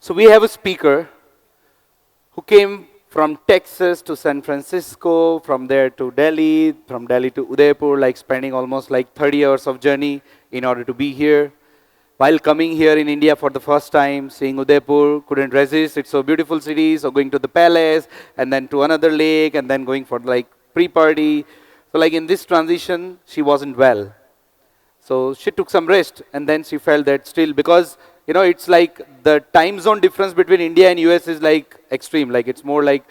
So we have a speaker who came from Texas to San Francisco, from there to Delhi, from Delhi to Udaipur, like spending almost like 30 hours of journey in order to be here. While coming here in India for the first time, seeing Udaipur, couldn't resist. It's a beautiful city, so going to the palace, and then to another lake, and then going for like pre-party. So like in this transition, she wasn't well. So she took some rest, and then she felt that still, because it's like the time zone difference between India and US is like extreme. Like it's more like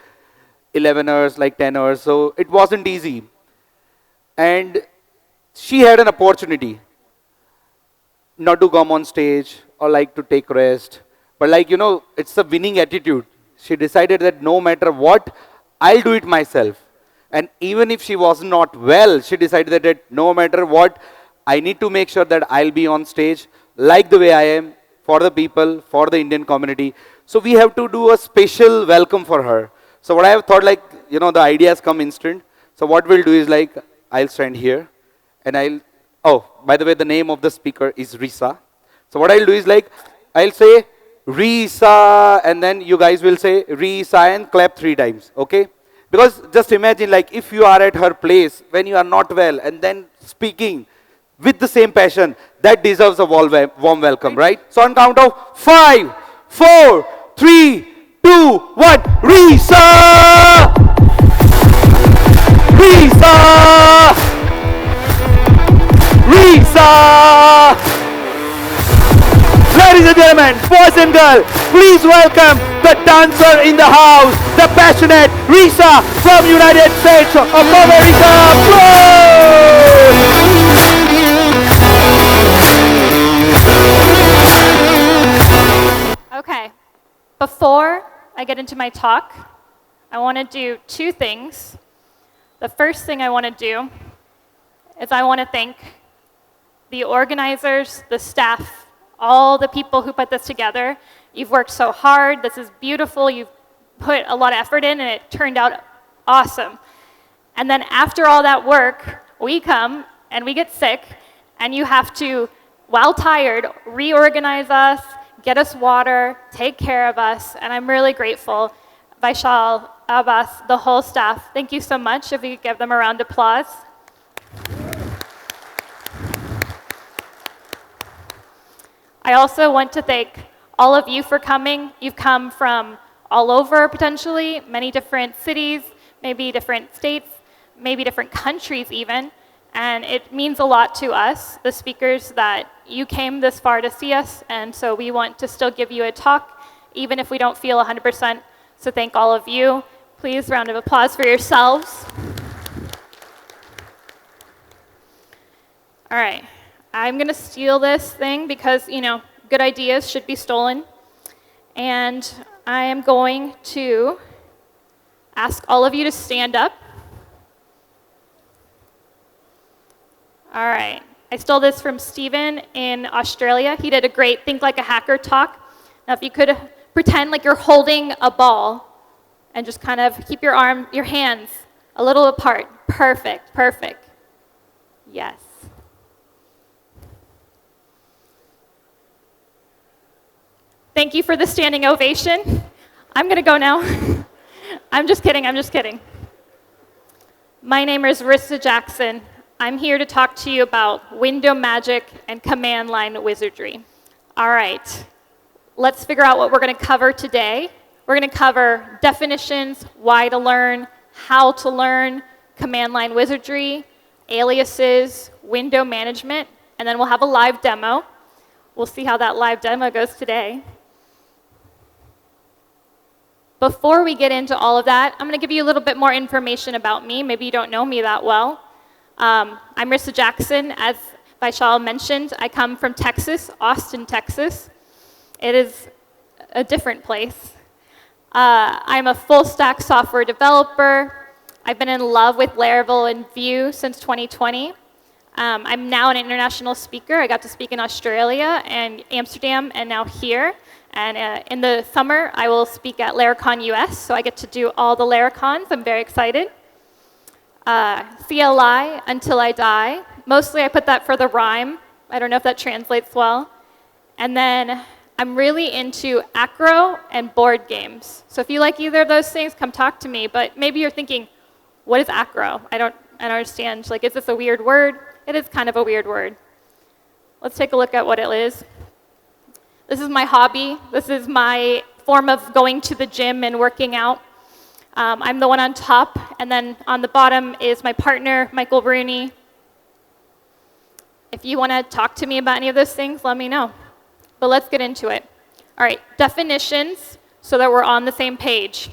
11 hours, like 10 hours. So it wasn't easy. And she had an opportunity not to come on stage or like to take rest. But like, it's a winning attitude. She decided that no matter what, I'll do it myself. And even if she was not well, she decided that no matter what, I need to make sure that I'll be on stage like the way I am for the people, for the Indian community. So we have to do a special welcome for her. So what I have thought, like, the ideas come instant. So what we'll do is like, I'll stand here and oh, by the way, the name of the speaker is Rissa. So what I'll do is like, I'll say Rissa, and then you guys will say Rissa and clap 3 times, okay? Because just imagine, like, if you are at her place when you are not well and then speaking with the same passion, that deserves a warm welcome, right? So on count of 5, 4, 3, 2, 1, Rissa! Rissa! Rissa! Ladies and gentlemen, boys and girls, please welcome the dancer in the house, the passionate Rissa from United States of America. Okay, before I get into my talk, I want to do 2 things. The first thing I want to do is I want to thank the organizers, the staff, all the people who put this together. You've worked so hard. This is beautiful. You've put a lot of effort in, and it turned out awesome. And then after all that work, we come and we get sick, and you have to, while tired, reorganize us, get us water, take care of us, and I'm really grateful. Vaishal, Abbas, the whole staff, thank you so much. If you could give them a round of applause. I also want to thank all of you for coming. You've come from all over, potentially, many different cities, maybe different states, maybe different countries even, and it means a lot to us, the speakers, that you came this far to see us, and so we want to still give you a talk, even if we don't feel 100%, so thank all of you. Please, round of applause for yourselves. All right. I'm going to steal this thing because, good ideas should be stolen. And I am going to ask all of you to stand up. All right. I stole this from Stephen in Australia. He did a great Think Like a Hacker talk. Now, if you could pretend like you're holding a ball and just kind of keep your hands a little apart. Perfect, perfect. Yes. Thank you for the standing ovation. I'm going to go now. I'm just kidding. My name is Rissa Jackson. I'm here to talk to you about window magic and command line wizardry. All right, let's figure out what we're going to cover today. We're going to cover definitions, why to learn, how to learn, command line wizardry, aliases, window management, and then we'll have a live demo. We'll see how that live demo goes today. Before we get into all of that, I'm going to give you a little bit more information about me. Maybe you don't know me that well. I'm Rissa Jackson. As Vaishal mentioned, I come from Texas, Austin, Texas. It is a different place. I'm a full-stack software developer. I've been in love with Laravel Vuejs since 2020. I'm now an international speaker. I got to speak in Australia and Amsterdam and now here. And in the summer, I will speak at Laracon US, so I get to do all the Laracons. I'm very excited. CLI, until I die. Mostly I put that for the rhyme. I don't know if that translates well. And then I'm really into acro and board games. So if you like either of those things, come talk to me. But maybe you're thinking, what is acro? I don't understand. Like, is this a weird word? It is kind of a weird word. Let's take a look at what it is. This is my hobby. This is my form of going to the gym and working out. I'm the one on top, and then on the bottom is my partner, Michael Bruni. If you want to talk to me about any of those things, let me know. But let's get into it. All right, definitions, so that we're on the same page.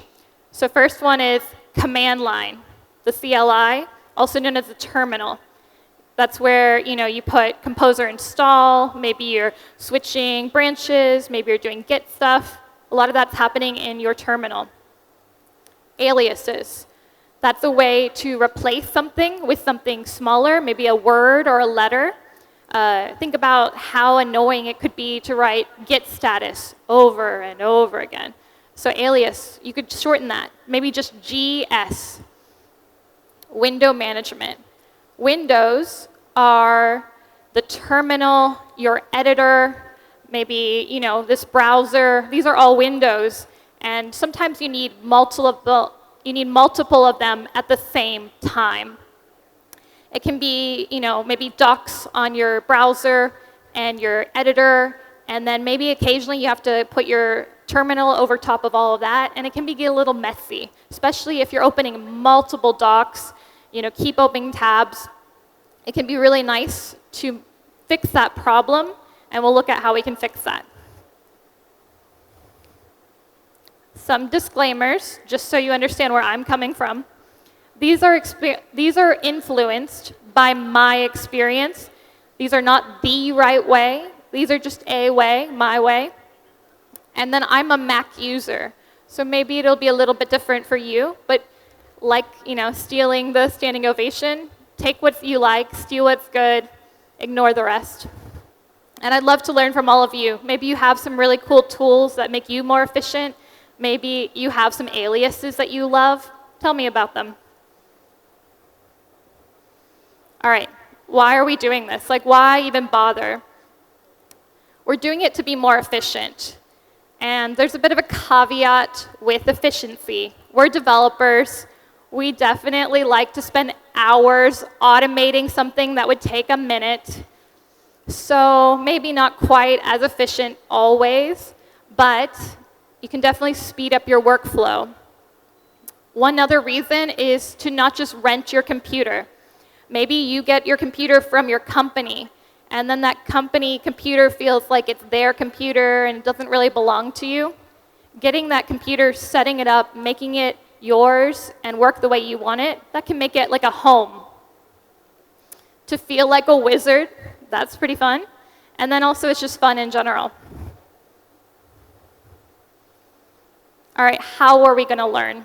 So first one is command line, the CLI, also known as the terminal. That's where you put composer install, maybe you're switching branches, maybe you're doing git stuff. A lot of that's happening in your terminal. Aliases. That's a way to replace something with something smaller, maybe a word or a letter. Think about how annoying it could be to write git status over and over again. So alias, you could shorten that. Maybe just GS. Window management. Windows are the terminal, your editor, maybe this browser. These are all windows, and sometimes you need multiple of them at the same time. It can be maybe docs on your browser and your editor, and then maybe occasionally you have to put your terminal over top of all of that, and it can get a little messy, especially if you're opening multiple docs. Keep opening tabs. It can be really nice to fix that problem, and we'll look at how we can fix that. Some disclaimers, just so you understand where I'm coming from. These are influenced by my experience. These are not the right way. These are just a way, my way. And then I'm a Mac user, so maybe it'll be a little bit different for you, but like, stealing the standing ovation, take what you like, steal what's good, ignore the rest. And I'd love to learn from all of you. Maybe you have some really cool tools that make you more efficient. Maybe you have some aliases that you love. Tell me about them. All right, why are we doing this? Like, why even bother? We're doing it to be more efficient. And there's a bit of a caveat with efficiency. We're developers. We definitely like to spend hours automating something that would take a minute. So maybe not quite as efficient always, but you can definitely speed up your workflow. One other reason is to not just rent your computer. Maybe you get your computer from your company, and then that company computer feels like it's their computer and it doesn't really belong to you. Getting that computer, setting it up, making it yours and work the way you want it, that can make it like a home. To feel like a wizard, that's pretty fun. And then also it's just fun in general. All right, how are we going to learn?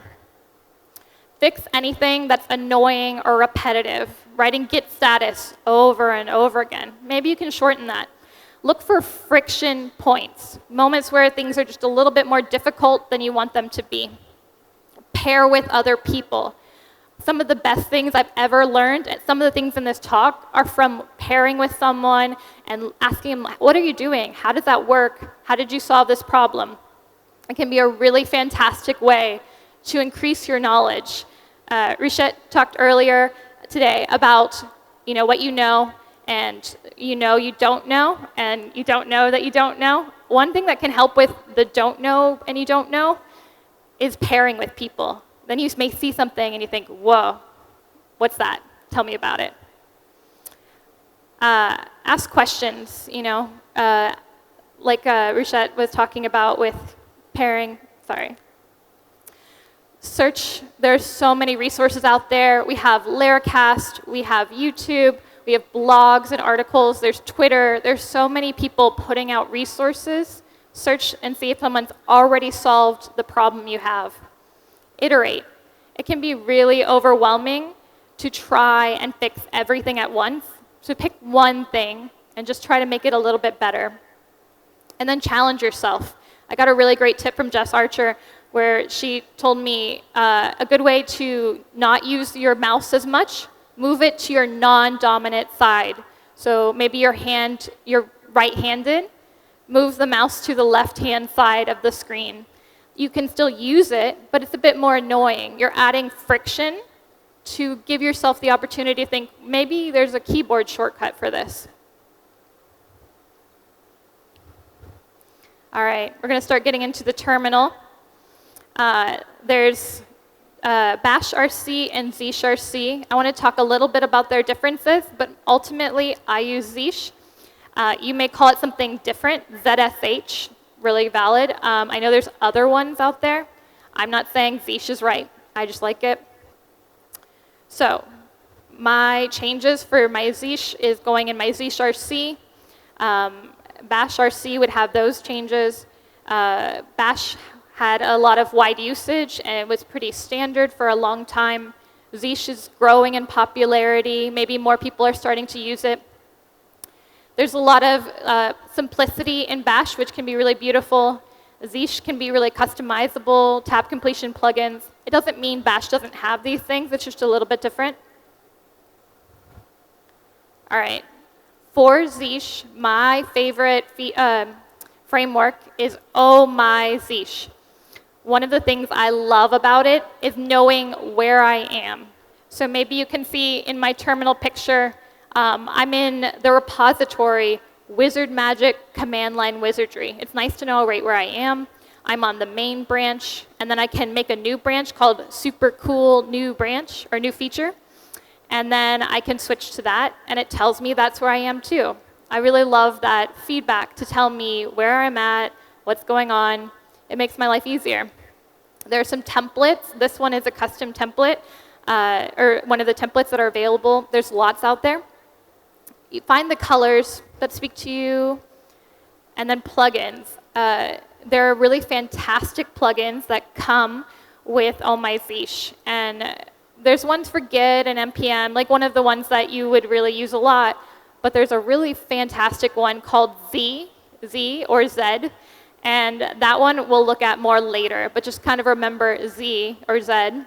Fix anything that's annoying or repetitive. Writing git status over and over again. Maybe you can shorten that. Look for friction points, moments where things are just a little bit more difficult than you want them to be. Pair with other people. Some of the best things I've ever learned, and some of the things in this talk, are from pairing with someone and asking them, what are you doing? How does that work? How did you solve this problem? It can be a really fantastic way to increase your knowledge. Rissa talked earlier today about what you know, and you don't know, and you don't know that you don't know. One thing that can help with the don't know and you don't know is pairing with people. Then you may see something and you think, whoa, what's that? Tell me about it. Ask questions, like Rissa was talking about with pairing. Search, there's so many resources out there. We have Laracast, we have YouTube, we have blogs and articles, there's Twitter, there's so many people putting out resources. Search and see if someone's already solved the problem you have. Iterate. It can be really overwhelming to try and fix everything at once. So pick one thing and just try to make it a little bit better. And then challenge yourself. I got a really great tip from Jess Archer where she told me a good way to not use your mouse as much, move it to your non-dominant side. So maybe you're right-handed, move the mouse to the left-hand side of the screen. You can still use it, but it's a bit more annoying. You're adding friction to give yourself the opportunity to think, maybe there's a keyboard shortcut for this. All right, we're going to start getting into the terminal. There's bash RC and zeesh RC. I want to talk a little bit about their differences, but ultimately I use zeesh. You may call it something different, ZSH, really valid. I know there's other ones out there. I'm not saying zeesh is right. I just like it. So my changes for my zeesh is going in my zeesh RC. Bash RC would have those changes. Bash had a lot of wide usage, and it was pretty standard for a long time. Zeesh is growing in popularity. Maybe more people are starting to use it. There's a lot of simplicity in Bash, which can be really beautiful. Zeesh can be really customizable, tab completion plugins. It doesn't mean Bash doesn't have these things. It's just a little bit different. All right. For Zeesh, my favorite framework is Oh My Zeesh. One of the things I love about it is knowing where I am. So maybe you can see in my terminal picture, I'm in the repository Wizard Magic Command Line Wizardry. It's nice to know right where I am. I'm on the main branch, and then I can make a new branch called Super Cool New Branch, or New Feature. And then I can switch to that, and it tells me that's where I am too. I really love that feedback to tell me where I'm at, what's going on. It makes my life easier. There are some templates. This one is a custom template, or one of the templates that are available. There's lots out there. You find the colors that speak to you, and then plugins. There are really fantastic plugins that come with Oh My Zeesh, and there's ones for Git and NPM, like one of the ones that you would really use a lot, but there's a really fantastic one called Z or Z, and that one we'll look at more later, but just kind of remember Z or Z.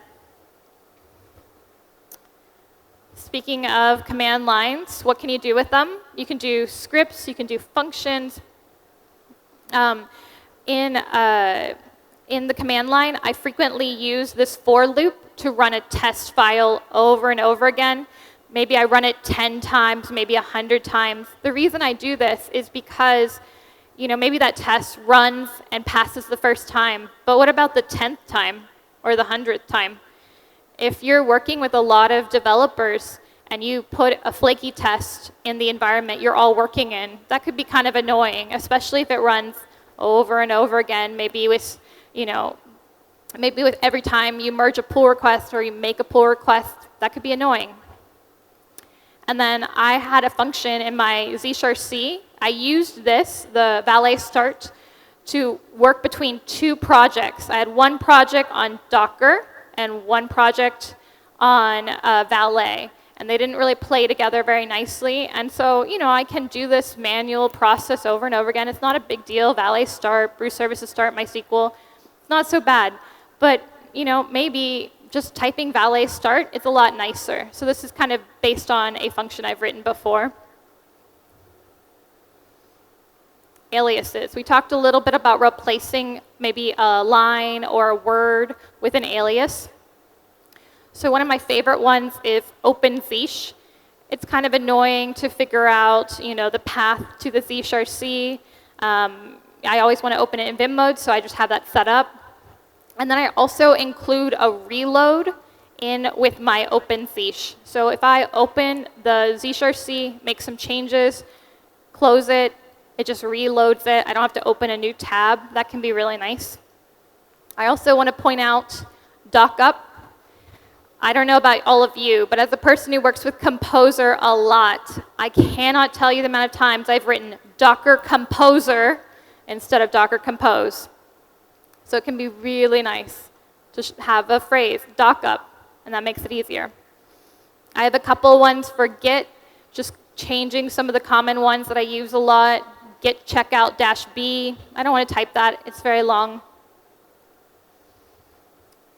Speaking of command lines, what can you do with them? You can do scripts, you can do functions. In the command line, I frequently use this for loop to run a test file over and over again. Maybe I run it 10 times, maybe 100 times. The reason I do this is because, maybe that test runs and passes the first time, but what about the 10th time or the 100th time? If you're working with a lot of developers and you put a flaky test in the environment you're all working in, that could be kind of annoying, especially if it runs over and over again, maybe with every time you merge a pull request or you make a pull request, that could be annoying. And then I had a function in my zeesh RC. I used this, the valet start, to work between two projects. I had one project on Docker and one project on valet. And they didn't really play together very nicely. And so, I can do this manual process over and over again. It's not a big deal. Valet start, brew services start, MySQL. It's not so bad. But, maybe just typing valet start, it's a lot nicer. So this is kind of based on a function I've written before. Aliases. We talked a little bit about replacing maybe a line or a word with an alias. So one of my favorite ones is OpenZeesh. It's kind of annoying to figure out, the path to the zeesh RC. I always want to open it in Vim mode, so I just have that set up. And then I also include a reload in with my OpenZeesh. So if I open the zeesh RC, make some changes, close it, it just reloads it. I don't have to open a new tab. That can be really nice. I also want to point out dockup. I don't know about all of you, but as a person who works with Composer a lot, I cannot tell you the amount of times I've written Docker Composer instead of Docker Compose. So it can be really nice to have a phrase, dockup, and that makes it easier. I have a couple ones for Git, just changing some of the common ones that I use a lot. Git checkout -b. I don't want to type that. It's very long.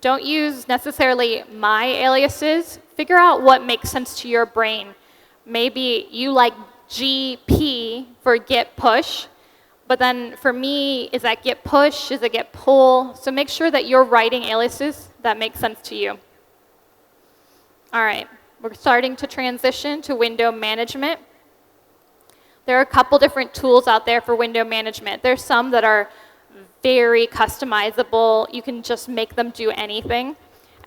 Don't use necessarily my aliases. Figure out what makes sense to your brain. Maybe you like GP for Git push, But then for me, is that get push? Is it get pull? So make sure that you're writing aliases that make sense to you. All right, we're starting to transition to window management. There are a couple different tools out there for window management. There's some that are very customizable. You can just make them do anything.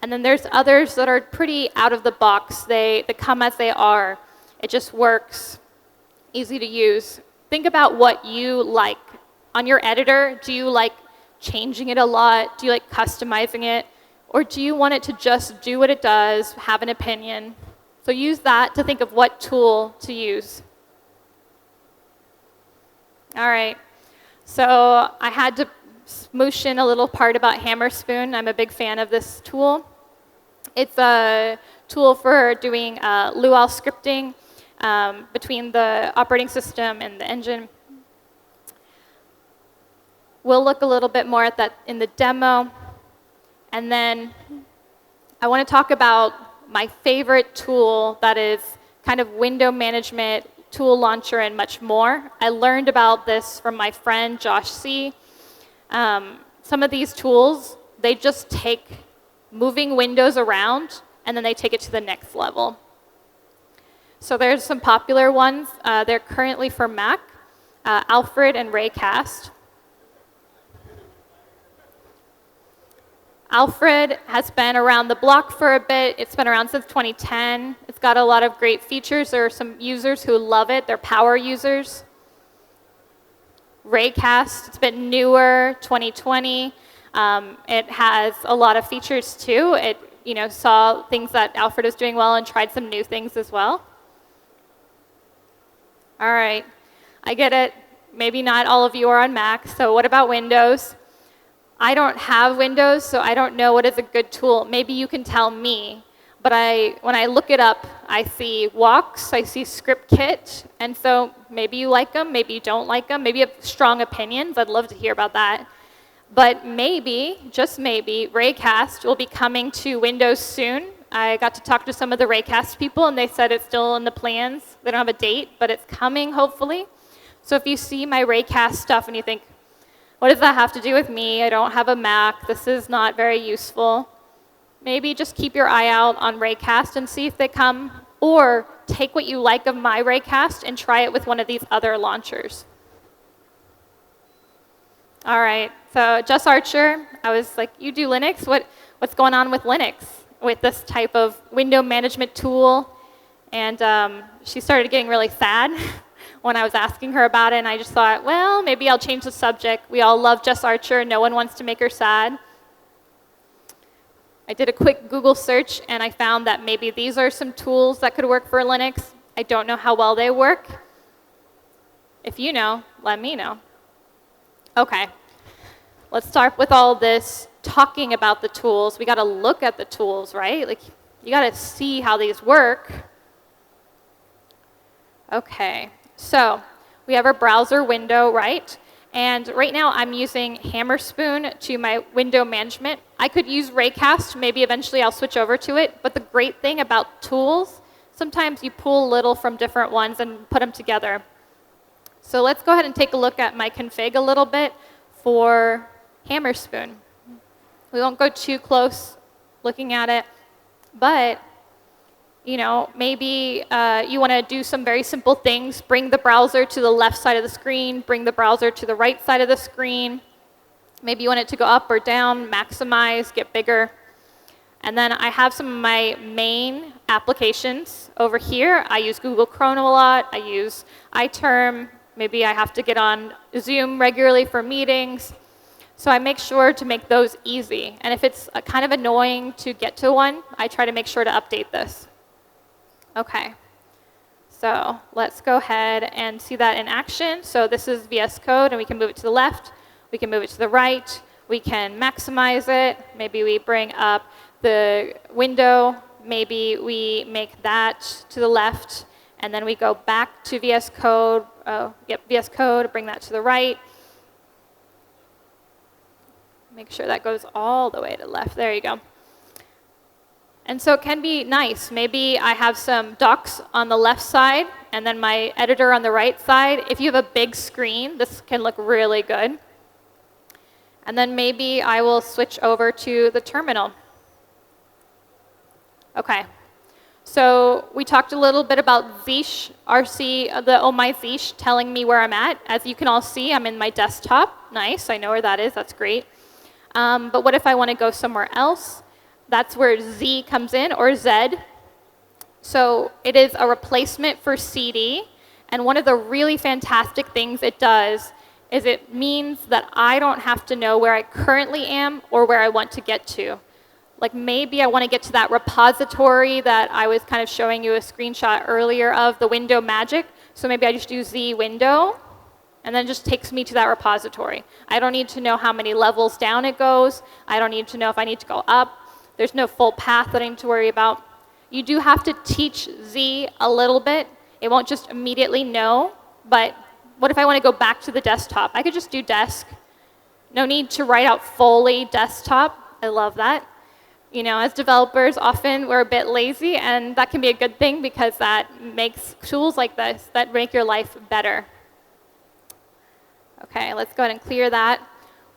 And then there's others that are pretty out of the box. They come as they are. It just works, easy to use. Think about what you like. On your editor, do you like changing it a lot? Do you like customizing it? Or do you want it to just do what it does, have an opinion? So use that to think of what tool to use. All right, so I had to smoosh in a little part about Hammerspoon. I'm a big fan of this tool. It's a tool for doing Lua scripting between the operating system and the engine. We'll look a little bit more at that in the demo. And then I want to talk about my favorite tool that is kind of window management, tool launcher, and much more. I learned about this from my friend Josh C. Some of these tools, they just take moving windows around and then they take it to the next level. So there's some popular ones. They're currently for Mac, Alfred and Raycast. Alfred has been around the block for a bit. It's been around since 2010. It's got a lot of great features. There are some users who love it. They're power users. Raycast, it's been newer, 2020. It has a lot of features too. It saw things that Alfred is doing well and tried some new things as well. All right, I get it. Maybe not all of you are on Mac, so what about Windows? I don't have Windows, so I don't know what is a good tool. Maybe you can tell me. But when I look it up, I see Walks, I see ScriptKit, and so maybe you like them, maybe you don't like them, maybe you have strong opinions. I'd love to hear about that. But maybe, just maybe, Raycast will be coming to Windows soon. I got to talk to some of the Raycast people, and they said it's still in the plans. They don't have a date, but it's coming, hopefully. So if you see my Raycast stuff and you think, what does that have to do with me? I don't have a Mac. This is not very useful. Maybe just keep your eye out on Raycast and see if they come, or take what you like of my Raycast and try it with one of these other launchers. All right, so Jess Archer, I was like, you do Linux? What's going on with Linux, with this type of window management tool? And she started getting really sad when I was asking her about it, and I just thought, well, maybe I'll change the subject. We all love Jess Archer. No one wants to make her sad. I did a quick Google search, and I found that maybe these are some tools that could work for Linux. I don't know how well they work. If you know, let me know. OK, let's start with all this talking about the tools. We got to look at the tools, right? Like, you got to see how these work. OK. So we have our browser window, right? And right now I'm using Hammerspoon to my window management. I could use Raycast. Maybe eventually I'll switch over to it. But the great thing about tools, sometimes you pull a little from different ones and put them together. So let's go ahead and take a look at my config a little bit for Hammerspoon. We won't go too close looking at it, but maybe you want to do some very simple things. Bring the browser to the left side of the screen. Bring the browser to the right side of the screen. Maybe you want it to go up or down, maximize, get bigger. And then I have some of my main applications over here. I use Google Chrome a lot. I use iTerm. Maybe I have to get on Zoom regularly for meetings. So I make sure to make those easy. And if it's kind of annoying to get to one, I try to make sure to update this. OK, so let's go ahead and see that in action. So this is VS Code, and we can move it to the left. We can move it to the right. We can maximize it. Maybe we bring up the window. Maybe we make that to the left. And then we go back to VS Code. VS Code, bring that to the right. Make sure that goes all the way to the left. There you go. And so it can be nice. Maybe I have some docs on the left side and then my editor on the right side. If you have a big screen, this can look really good. And then maybe I will switch over to the terminal. OK. So we talked a little bit about Zeesh, RC, the Oh My Zeesh telling me where I'm at. As you can all see, I'm in my desktop. Nice, I know where that is. That's great. But what if I want to go somewhere else? That's where Z comes in, or Z. So it is a replacement for CD. And one of the really fantastic things it does is it means that I don't have to know where I currently am or where I want to get to. Like maybe I want to get to that repository that I was kind of showing you a screenshot earlier of, the window magic. So maybe I just do Z window, and then it just takes me to that repository. I don't need to know how many levels down it goes. I don't need to know if I need to go up. There's no full path that I need to worry about. You do have to teach Z a little bit. It won't just immediately know, but what if I want to go back to the desktop? I could just do desk. No need to write out fully desktop. I love that. You know, as developers, often we're a bit lazy, and that can be a good thing because that makes tools like this that make your life better. OK, let's go ahead and clear that.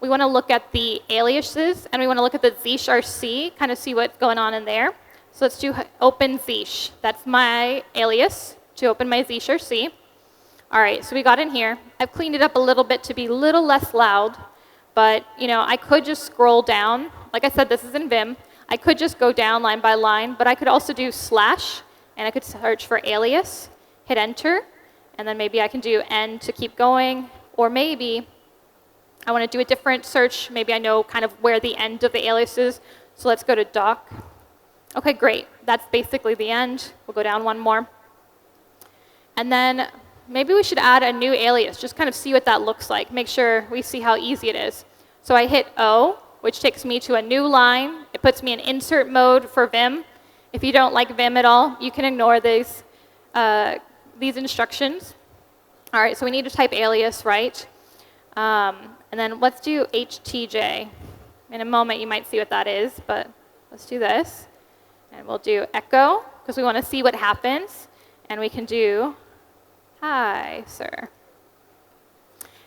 We want to look at the aliases, and we want to look at the Zeesh RC, kind of see what's going on in there. So let's do open Zeesh. That's my alias to open my Zeesh RC. All right, so we got in here. I've cleaned it up a little bit to be a little less loud, but you know, I could just scroll down. Like I said, this is in Vim. I could just go down line by line, but I could also do slash, and I could search for alias, hit enter, and then maybe I can do N to keep going, or maybe I want to do a different search. Maybe I know kind of where the end of the alias is. So let's go to doc. OK, great. That's basically the end. We'll go down one more. And then maybe we should add a new alias, just kind of see what that looks like. Make sure we see how easy it is. So I hit O, which takes me to a new line. It puts me in insert mode for Vim. If you don't like Vim at all, you can ignore these instructions. All right, so we need to type alias, right? And then let's do HTJ. In a moment, you might see what that is, but let's do this. And we'll do echo, because we want to see what happens. And we can do, hi, sir.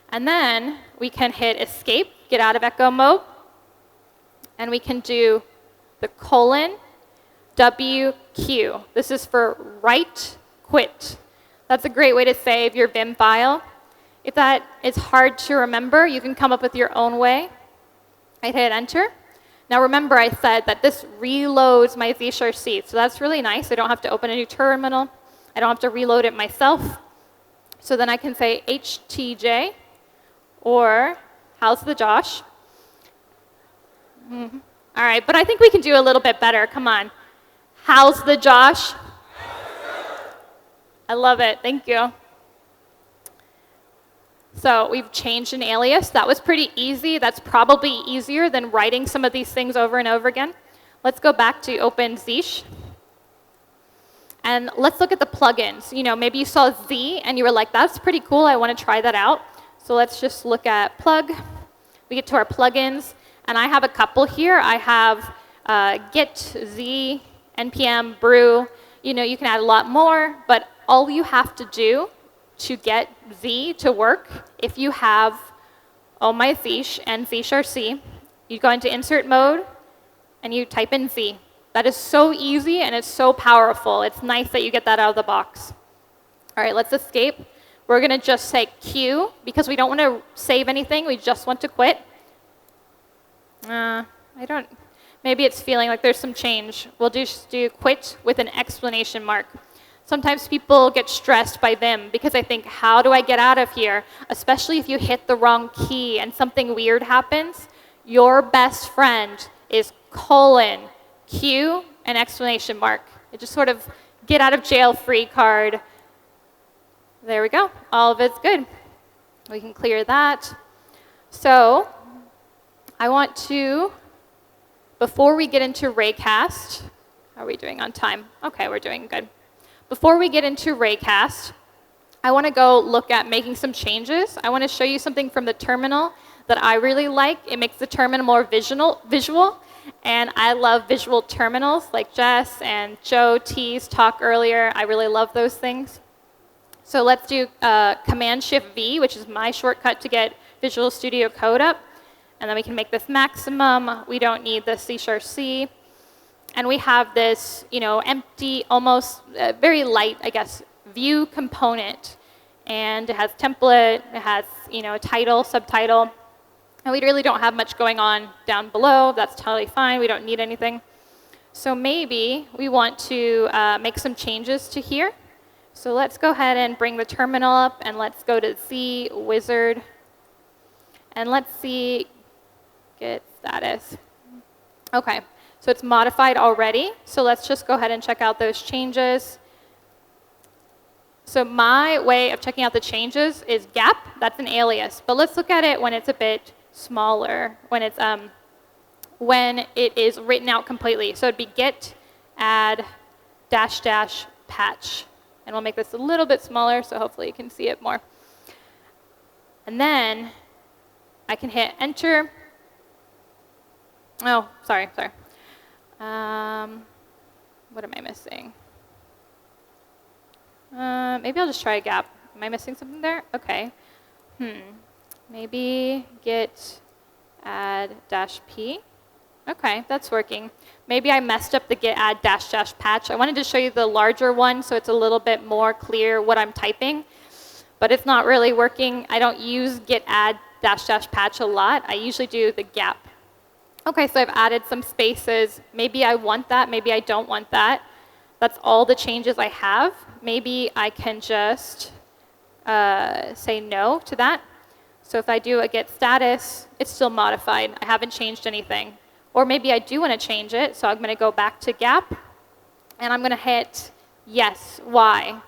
And then we can hit escape, get out of echo mode. And we can do the colon WQ. This is for write quit. That's a great way to save your Vim file. If that is hard to remember, you can come up with your own way. I hit enter. Now remember, I said that this reloads my Zeesh RC, so that's really nice. I don't have to open a new terminal. I don't have to reload it myself. So then I can say HTJ, or how's the Josh? All right, but I think we can do a little bit better. Come on. How's the Josh? I love it. Thank you. So we've changed an alias. That was pretty easy. That's probably easier than writing some of these things over and over again. Let's go back to open Zeesh. And let's look at the plugins. You know, maybe you saw Z and you were like, that's pretty cool. I want to try that out. So let's just look at plug. We get to our plugins. And I have a couple here. I have Git, Z, NPM, Brew. You know, you can add a lot more. But all you have to do to get Z to work, if you have Oh My Zeesh and Zeesh RC, you go into insert mode and you type in Z. That is so easy and it's so powerful. It's nice that you get that out of the box. All right, let's escape. We're going to just say Q because we don't want to save anything. We just want to quit. Maybe it's feeling like there's some change. We'll just do quit with an exclamation mark. Sometimes people get stressed by Vim because they think, how do I get out of here? Especially if you hit the wrong key and something weird happens. Your best friend is colon, Q, and exclamation mark. It just sort of get out of jail free card. There we go. All of it's good. We can clear that. So I want to, before we get into Raycast, how are we doing on time? OK, we're doing good. Before we get into Raycast, I want to go look at making some changes. I want to show you something from the terminal that I really like. It makes the terminal more visual. And I love visual terminals like Jess and Joe T's talk earlier. I really love those things. So let's do Command-Shift-V, which is my shortcut to get Visual Studio Code up. And then we can make this maximum. We don't need the C#C. And we have this, empty, almost very light, I guess, view component. And it has template, it has, a title, subtitle. And we really don't have much going on down below. That's totally fine. We don't need anything. So maybe we want to make some changes to here. So let's go ahead and bring the terminal up, and let's go to Z Wizard. And let's see, get status. OK, so it's modified already. So let's just go ahead and check out those changes. So my way of checking out the changes is gap. That's an alias. But let's look at it when it's a bit smaller, when it is written out completely. So it'd be git add -- patch. And we'll make this a little bit smaller, so hopefully you can see it more. And then I can hit enter. Oh, sorry. What am I missing? Maybe I'll just try a gap. Am I missing something there? OK. Maybe git add -p. OK, that's working. Maybe I messed up the git add -- patch. I wanted to show you the larger one so it's a little bit more clear what I'm typing. But it's not really working. I don't use git add -- patch a lot. I usually do the gap. OK, so I've added some spaces. Maybe I want that. Maybe I don't want that. That's all the changes I have. Maybe I can just say no to that. So if I do a git status, it's still modified. I haven't changed anything. Or maybe I do want to change it. So I'm going to go back to gap. And I'm going to hit yes, Y.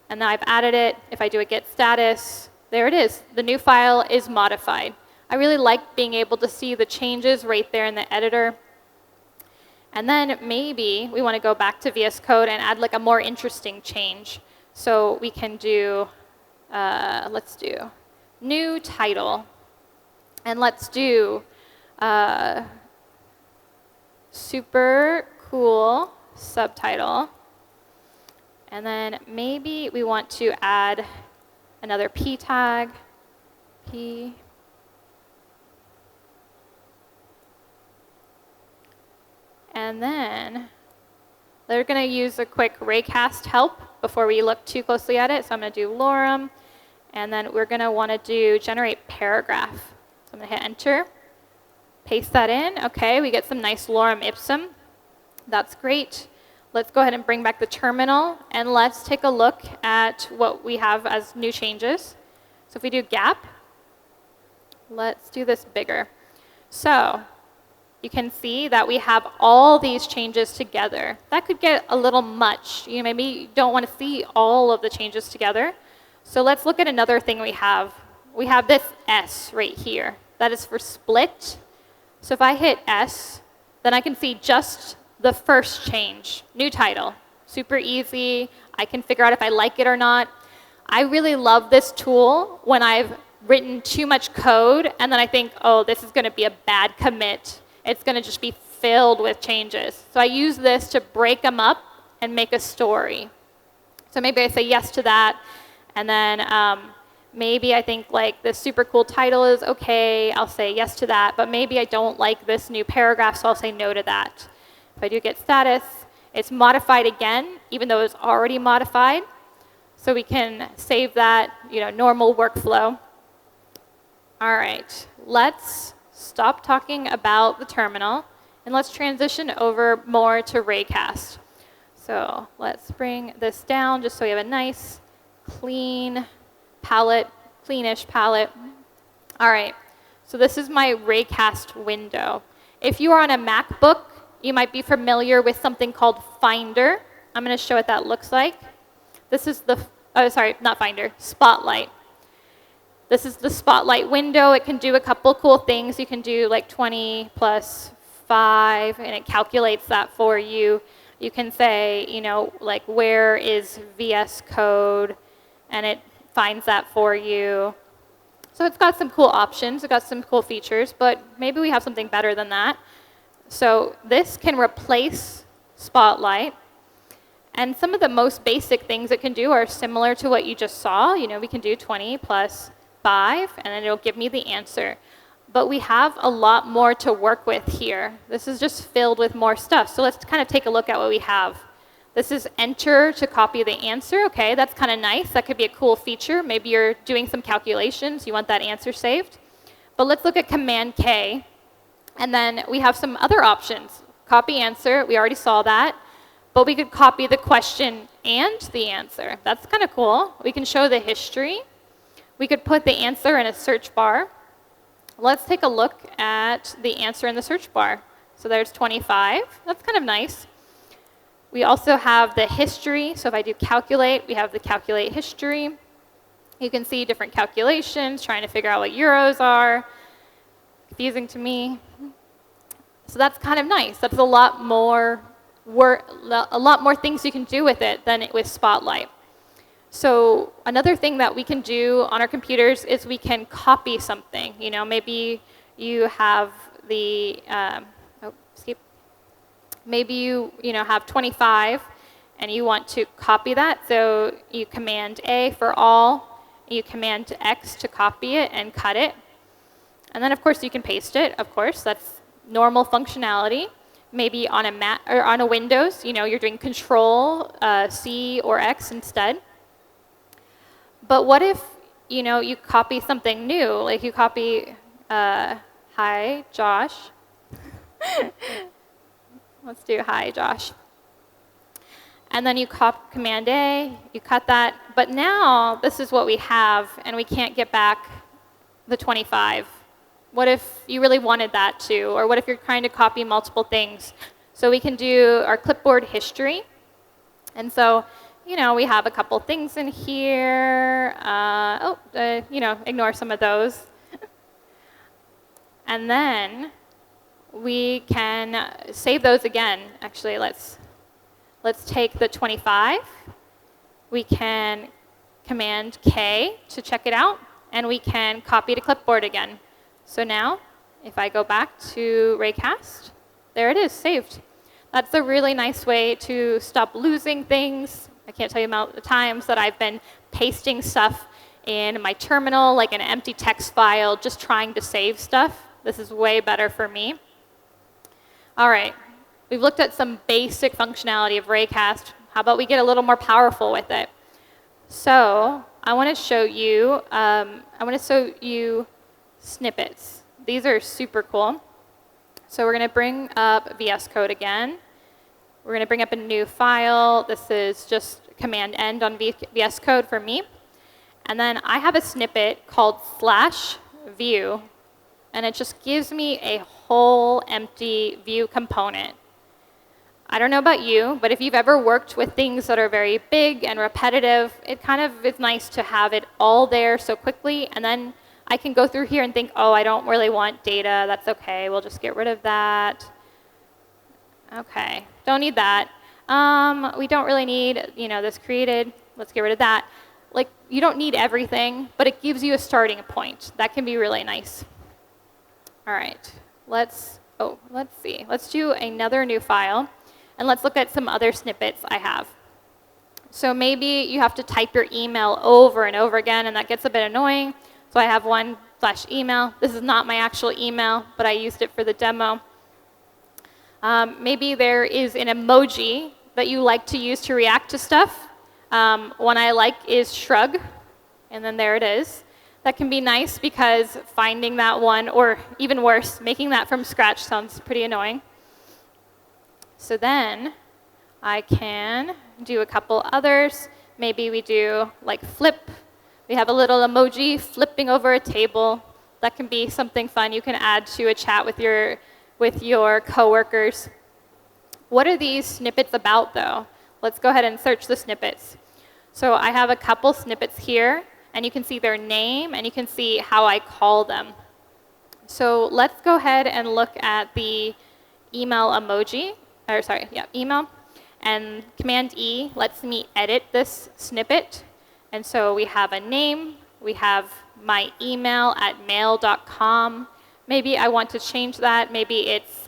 And now I've added it. If I do a git status, there it is. The new file is modified. I really like being able to see the changes right there in the editor. And then maybe we want to go back to VS Code and add like a more interesting change. So we can do, let's do new title. And let's do super cool subtitle. And then maybe we want to add another P tag, P. And then they're going to use a quick raycast help before we look too closely at it. So I'm going to do lorem. And then we're going to want to do generate paragraph. So I'm going to hit enter. Paste that in. OK, we get some nice lorem ipsum. That's great. Let's go ahead and bring back the terminal. And let's take a look at what we have as new changes. So if we do gap, let's do this bigger. So you can see that we have all these changes together. That could get a little much. You maybe don't want to see all of the changes together. So let's look at another thing we have. We have this S right here. That is for split. So if I hit S, then I can see just the first change, new title. Super easy. I can figure out if I like it or not. I really love this tool when I've written too much code and then I think, oh, this is going to be a bad commit. It's going to just be filled with changes. So I use this to break them up and make a story. So maybe I say yes to that. And then maybe I think like this super cool title is OK. I'll say yes to that. But maybe I don't like this new paragraph, so I'll say no to that. If I do get status, it's modified again, even though it's already modified. So we can save that, normal workflow. All right, let's stop talking about the terminal, and let's transition over more to raycast. So let's bring this down just so we have a nice, clean palette, cleanish palette. All right, so this is my raycast window. If you are on a MacBook, you might be familiar with something called Finder. I'm going to show what that looks like. This is the, not Finder, Spotlight. This is the Spotlight window. It can do a couple cool things. You can do like 20 plus 5, and it calculates that for you. You can say, like where is VS Code, and it finds that for you. So it's got some cool options. It's got some cool features, but maybe we have something better than that. So this can replace Spotlight. And some of the most basic things it can do are similar to what you just saw. You know, we can do 20 plus 5, and then it'll give me the answer. But we have a lot more to work with here. This is just filled with more stuff. So let's kind of take a look at what we have. This is enter to copy the answer. Okay, that's kind of nice. That could be a cool feature. Maybe you're doing some calculations. You want that answer saved. But let's look at Command K. And then we have some other options. Copy answer. We already saw that. But we could copy the question and the answer. That's kind of cool. We can show the history. We could put the answer in a search bar. Let's take a look at the answer in the search bar. So there's 25. That's kind of nice. We also have the history. So if I do calculate, we have the calculate history. You can see different calculations, trying to figure out what euros are. Confusing to me. So that's kind of nice. That's a lot more things you can do with it than with Spotlight. So another thing that we can do on our computers is we can copy something. You know, maybe you have the maybe you have 25 and you want to copy that. So you Command A for all, you Command X to copy it and cut it. And then of course you can paste it. Of course, that's normal functionality. Maybe on a Mac or on a Windows, you're doing Control C or X instead. But what if you copy something new? Like you copy, hi Josh. Let's do hi Josh. And then you Command A, you cut that. But now this is what we have, and we can't get back the 25. What if you really wanted that too? Or what if you're trying to copy multiple things? So we can do our clipboard history. And so, we have a couple things in here. Ignore some of those. And then we can save those again. Actually, let's take the 25. We can Command K to check it out. And we can copy to clipboard again. So now, if I go back to Raycast, there it is, saved. That's a really nice way to stop losing things. I can't tell you the times that I've been pasting stuff in my terminal, like an empty text file, just trying to save stuff. This is way better for me. All right, we've looked at some basic functionality of Raycast. How about we get a little more powerful with it? So I want to show you snippets. These are super cool. So we're going to bring up VS Code again. We're going to bring up a new file. This is just Command End on VS Code for me. And then I have a snippet called /view, and it just gives me a whole empty view component. I don't know about you, but if you've ever worked with things that are very big and repetitive, it kind of is nice to have it all there so quickly, and then I can go through here and think, oh, I don't really want data. That's okay. We'll just get rid of that. Okay, don't need that. We don't really need, this created. Let's get rid of that. Like, you don't need everything, but it gives you a starting point. That can be really nice. All right, let's see. Let's do another new file, and let's look at some other snippets I have. So maybe you have to type your email over and over again, and that gets a bit annoying. So I have one /email. This is not my actual email, but I used it for the demo. Maybe there is an emoji that you like to use to react to stuff. One I like is shrug, and then there it is. That can be nice because finding that one, or even worse, making that from scratch sounds pretty annoying. So then I can do a couple others. Maybe we do like flip. We have a little emoji flipping over a table. That can be something fun you can add to a chat with your coworkers. What are these snippets about, though? Let's go ahead and search the snippets. So I have a couple snippets here, and you can see their name, and you can see how I call them. So let's go ahead and look at the email emoji, email. And Command E lets me edit this snippet. And so we have a name, we have my email at mail.com. Maybe I want to change that. Maybe it's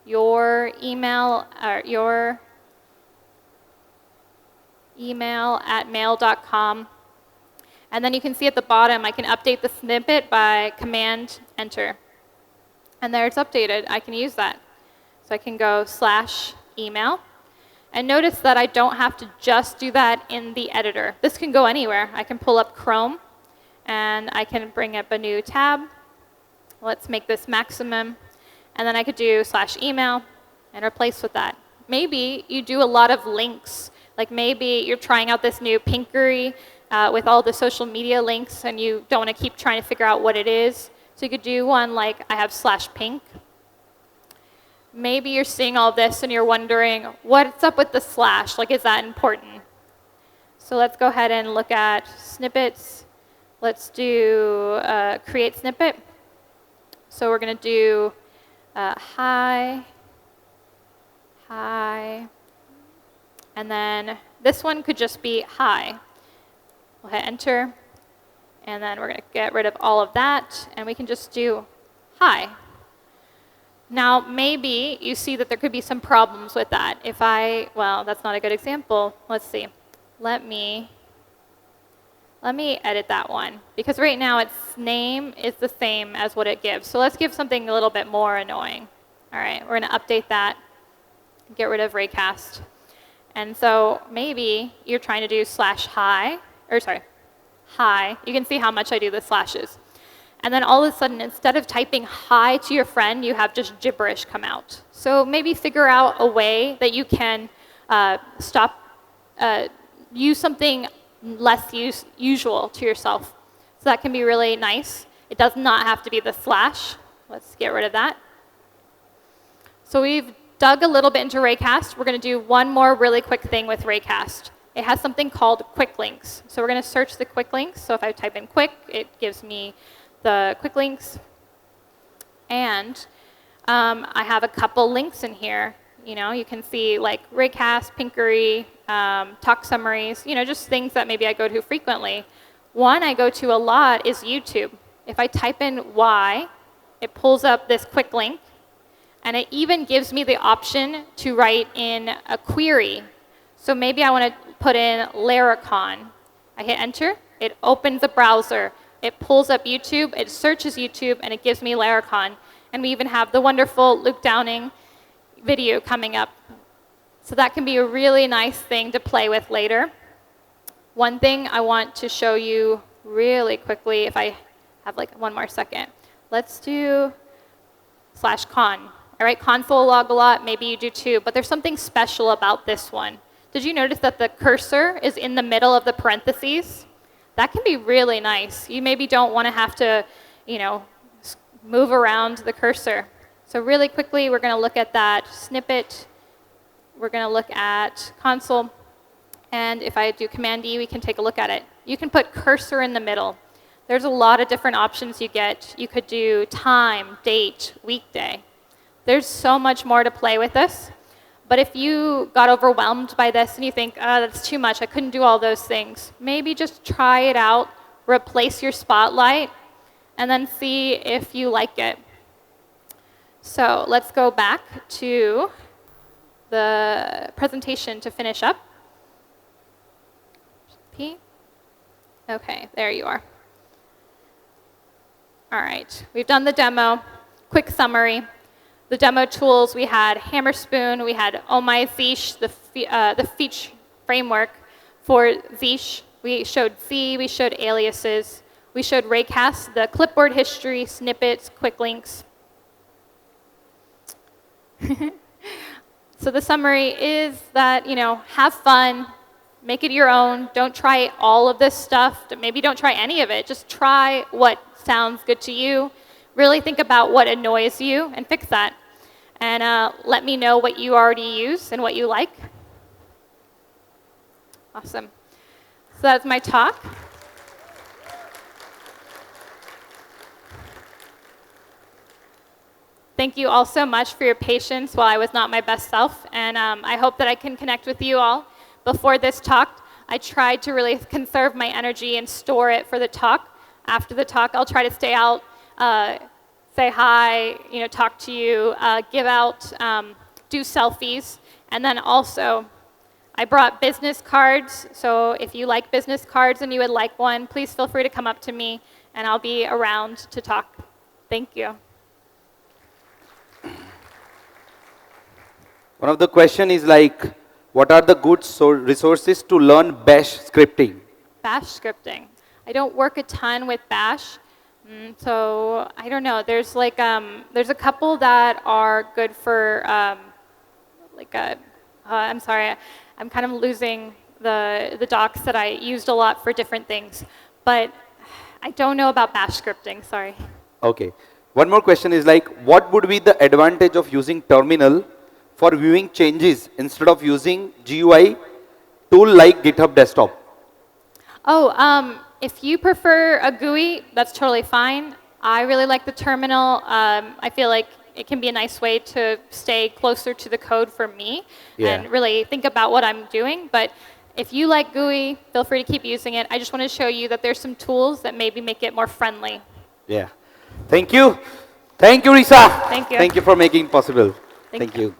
your email at mail.com. And then you can see at the bottom, I can update the snippet by Command Enter. And there it's updated. I can use that. So I can go /email. And notice that I don't have to just do that in the editor. This can go anywhere. I can pull up Chrome, and I can bring up a new tab. Let's make this maximum. And then I could do /email and replace with that. Maybe you do a lot of links. Like maybe you're trying out this new Pinkery with all the social media links, and you don't want to keep trying to figure out what it is. So you could do one like I have /pink. Maybe you're seeing all this and you're wondering, what's up with the slash? Like, is that important? So let's go ahead and look at snippets. Let's do create snippet. So we're going to do hi, hi, and then this one could just be hi. We'll hit enter, and then we're going to get rid of all of that, and we can just do hi. Now, maybe you see that there could be some problems with that. Well, that's not a good example. Let's see. Let me edit that one, because right now its name is the same as what it gives. So let's give something a little bit more annoying. All right, we're going to update that, get rid of raycast. And so maybe you're trying to do hi. You can see how much I do the slashes. And then all of a sudden, instead of typing hi to your friend, you have just gibberish come out. So maybe figure out a way that you can use something less usual to yourself. So that can be really nice. It does not have to be the slash. Let's get rid of that. So we've dug a little bit into raycast. We're going to do one more really quick thing with raycast. It has something called quick links. So we're going to search the quick links. So if I type in quick, it gives me the quick links. And I have a couple links in here. You can see like raycast, Pinkery, talk summaries, just things that maybe I go to frequently. One I go to a lot is YouTube. If I type in Y, it pulls up this quick link, and it even gives me the option to write in a query. So maybe I want to put in Laracon. I hit enter, it opens a browser. It pulls up YouTube, it searches YouTube, and it gives me Laracon. And we even have the wonderful Luke Downing video coming up. So that can be a really nice thing to play with later. One thing I want to show you really quickly, if I have like one more second. Let's do /con. All right, console log a lot, maybe you do too, but there's something special about this one. Did you notice that the cursor is in the middle of the parentheses? That can be really nice. You maybe don't want to have to, move around the cursor. So really quickly, we're going to look at that snippet. We're going to look at console. And if I do Command E, we can take a look at it. You can put cursor in the middle. There's a lot of different options you get. You could do time, date, weekday. There's so much more to play with this. But if you got overwhelmed by this and you think, that's too much, I couldn't do all those things, maybe just try it out, replace your spotlight, and then see if you like it. So let's go back to the presentation to finish up. P. OK, there you are. All right, we've done the demo. Quick summary. The demo tools, we had Hammerspoon, we had Oh My Zeesh, the Feach framework for Zeesh. We showed Z, we showed aliases. We showed raycast, the clipboard history, snippets, quick links. So the summary is that, have fun, make it your own. Don't try all of this stuff. Maybe don't try any of it. Just try what sounds good to you. Really think about what annoys you and fix that. And let me know what you already use and what you like. Awesome. So that's my talk. Thank you all so much for your patience while I was not my best self. And I hope that I can connect with you all. Before this talk, I tried to really conserve my energy and store it for the talk. After the talk, I'll try to stay out say hi, talk to you, give out, do selfies, and then also I brought business cards. So if you like business cards and you would like one, please feel free to come up to me, and I'll be around to talk. Thank you. One of the question is like, what are the good resources to learn Bash scripting? Bash scripting. I don't work a ton with Bash, so I don't know. There's like there's a couple that are good for I'm sorry, I'm kind of losing the docs that I used a lot for different things, but I don't know about Bash scripting. Sorry. Okay. One more question is like, what would be the advantage of using terminal for viewing changes instead of using GUI tool like GitHub Desktop? Oh, if you prefer a GUI, that's totally fine. I really like the terminal. I feel like it can be a nice way to stay closer to the code for me and really think about what I'm doing. But if you like GUI, feel free to keep using it. I just want to show you that there's some tools that maybe make it more friendly. Yeah. Thank you. Thank you, Rissa. Thank you. Thank you for making it possible. Thank Thank you.